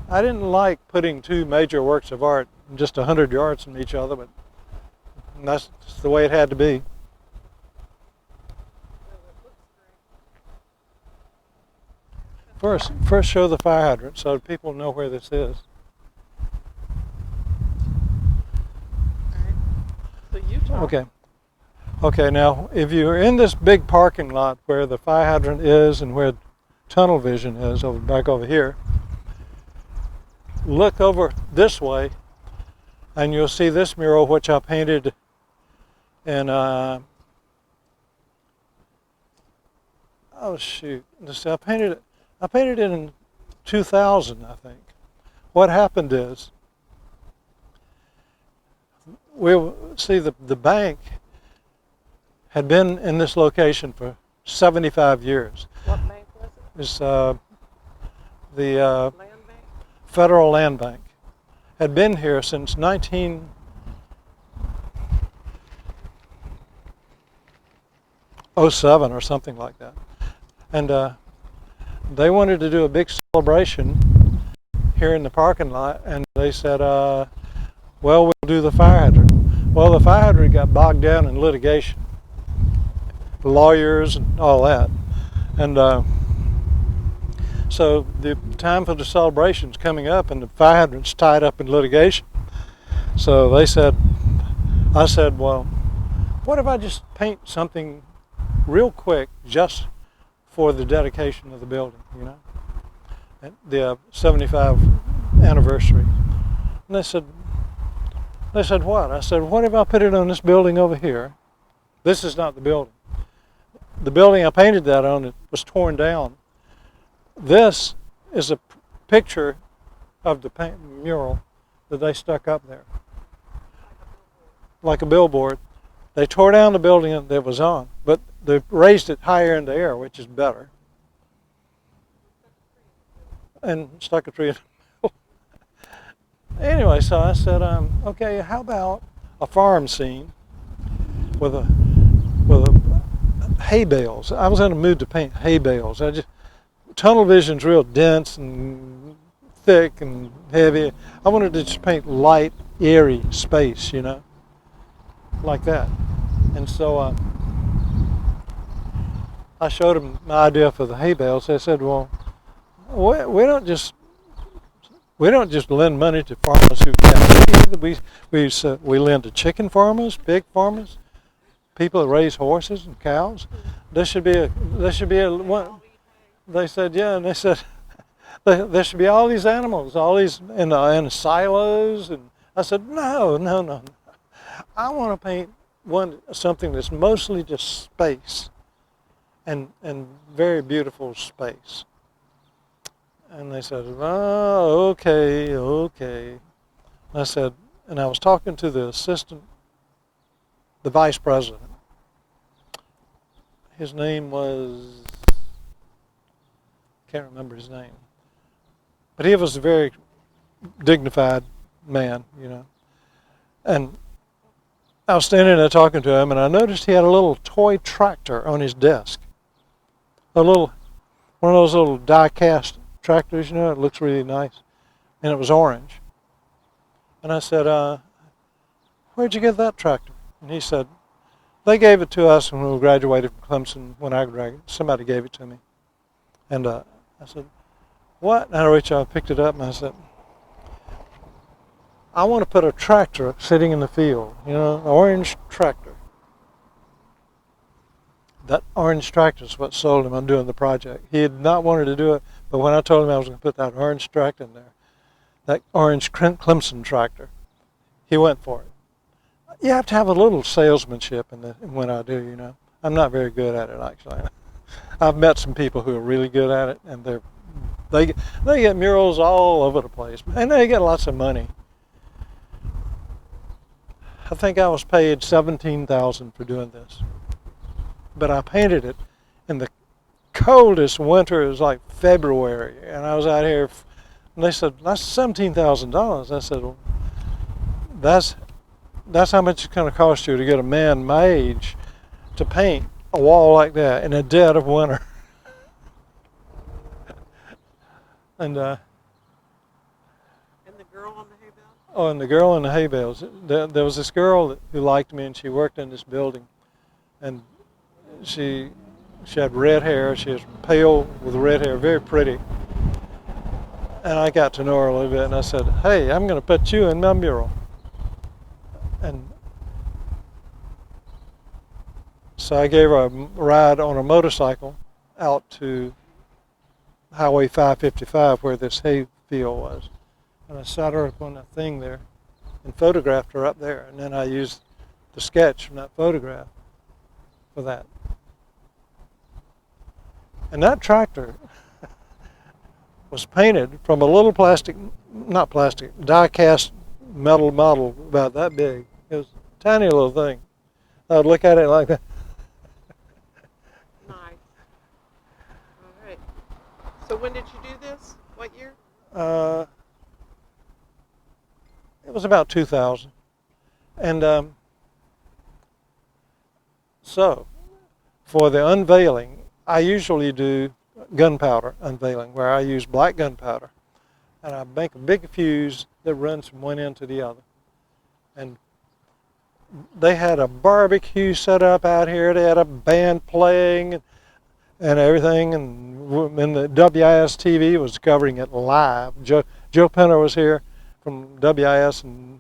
I didn't like putting two major works of art just 100 yards from each other, but that's just the way it had to be. First show the fire hydrant so people know where this is. So you talk. Okay. Okay, now if you're in this big parking lot where the fire hydrant is and where tunnel vision is back over here, look over this way and you'll see this mural which I painted in oh shoot. I painted it in 2000, I think. What happened is we see the bank had been in this location for 75 years. What bank was it? It's the Land bank? Federal Land Bank. Had been here since 1907 or something like that. And they wanted to do a big celebration here in the parking lot, and they said, well, we'll do the fire hydrant. Well, the fire hydrant got bogged down in litigation, lawyers and all that. And so the time for the celebration's coming up, and the fire hydrant's tied up in litigation. So I said, well, what if I just paint something real quick just for the dedication of the building, you know, the 75 anniversary. And they said what? I said, what if I put it on this building over here? This is not the building. The building I painted that on, it was torn down. This is a picture of the mural that they stuck up there. Like a billboard. They tore down the building that it was on, but they raised it higher in the air, which is better. And stuck a tree in the middle. Anyway, so I said, okay, how about a farm scene with a hay bales? I was in a mood to paint hay bales. Tunnel vision's real dense and thick and heavy. I wanted to just paint light, airy space, you know, like that. And so I showed them my idea for the hay bales. They said, well, we don't just lend money to farmers who can't. We lend to chicken farmers, pig farmers, people that raise horses and cows. There should be a one. They said, yeah, and they said there should be all these animals, all these in silos. And I said, no. I want to paint something that's mostly just space, and very beautiful space. And they said, oh, okay. I said, and I was talking to the vice president. His name was, can't remember his name, but he was a very dignified man, you know. And I was standing there talking to him, and I noticed he had a little toy tractor on his desk. One of those little die-cast tractors, you know, it looks really nice. And it was orange. And I said, where'd you get that tractor? And he said, they gave it to us when we graduated from Clemson, when I graduated. Somebody gave it to me. And I said, what? And I reached out, picked it up, and I said, I want to put a tractor sitting in the field, you know, an orange tractor. That orange tractor is what sold him on doing the project. He had not wanted to do it, but when I told him I was going to put that orange tractor in there, that orange Clemson tractor, he went for it. You have to have a little salesmanship in when I do, you know. I'm not very good at it, actually. I've met some people who are really good at it, and they get murals all over the place, and they get lots of money. I think I was paid $17,000 for doing this. But I painted it in the coldest winter. It was like February, and I was out here, and they said, that's $17,000. I said, well, that's how much it's going to cost you to get a man my age to paint a wall like that in the dead of winter. And girl on the hay bale? Oh, and the girl in the hay bales. There was this girl who liked me, and she worked in this building, and she had red hair. She was pale with red hair, very pretty. And I got to know her a little bit, and I said, "Hey, I'm going to put you in my mural." And so I gave her a ride on a motorcycle out to Highway 555 where this hay field was. And I sat her up on that thing there and photographed her up there. And then I used the sketch from that photograph for that. And that tractor was painted from a little not plastic, die-cast metal model about that big. It was a tiny little thing. I would look at it like that. Nice. All right. So when did you do this? What year? It was about 2000. And so, for the unveiling, I usually do gunpowder unveiling, where I use black gunpowder. And I make a big fuse that runs from one end to the other. And they had a barbecue set up out here. They had a band playing and everything. And the WIS TV was covering it live. Joe Penner was here from WIS, and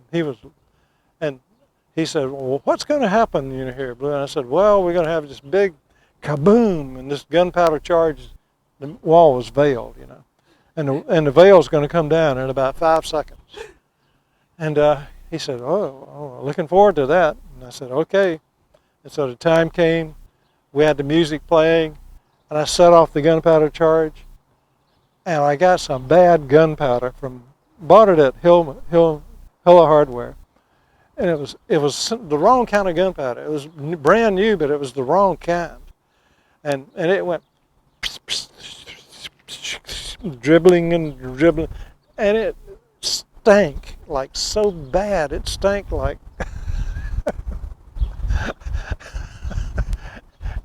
he said, "Well, what's going to happen here, Blue?" And I said, "Well, we're going to have this big kaboom, and this gunpowder charge." The wall was veiled, and the veil's going to come down in about 5 seconds. And he said, "Oh, looking forward to that." And I said, "Okay." And so the time came. We had the music playing, and I set off the gunpowder charge. And I got some bad gunpowder bought it at Hilla Hardware, and it was the wrong kind of gunpowder. It was brand new, but it was the wrong kind, and it went dribbling and dribbling, and it stank like so bad. It stank like,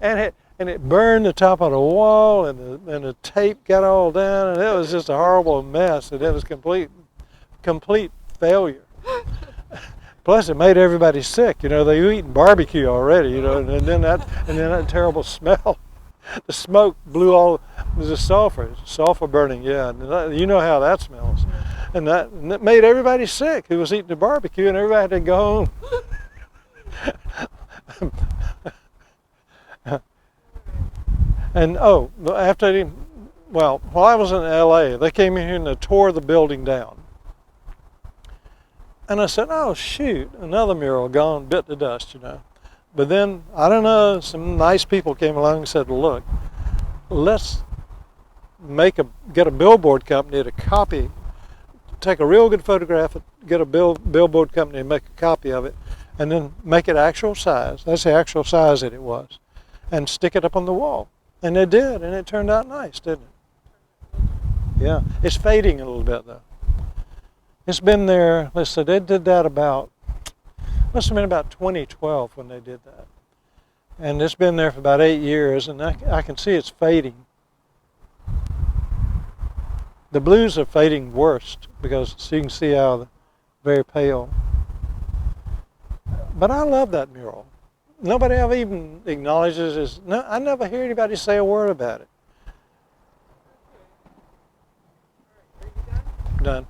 and it burned the top of the wall, and the tape got all down, and it was just a horrible mess, and it was complete failure. Plus, it made everybody sick. They were eating barbecue already, and then that terrible smell. The smoke blew all. It was a sulfur burning. Yeah, and you know how that smells. And that made everybody sick who was eating the barbecue, and everybody had to go home. And while I was in LA, they came in here and they tore the building down. And I said, "Oh, shoot, another mural gone, bit to dust, But then, I don't know, some nice people came along and said, "Look, let's get a billboard company to take a real good photograph, get a billboard company to make a copy of it, and then make it actual size." That's the actual size that it was. And stick it up on the wall. And they did, and it turned out nice, didn't it? Yeah, it's fading a little bit, though. It's been there, let's say, they did that must have been about 2012 when they did that. And it's been there for about 8 years, and I can see it's fading. The blues are fading worst, because so you can see how they're very pale. But I love that mural. Nobody ever even acknowledges it. No, I never hear anybody say a word about it. Are you done? Done.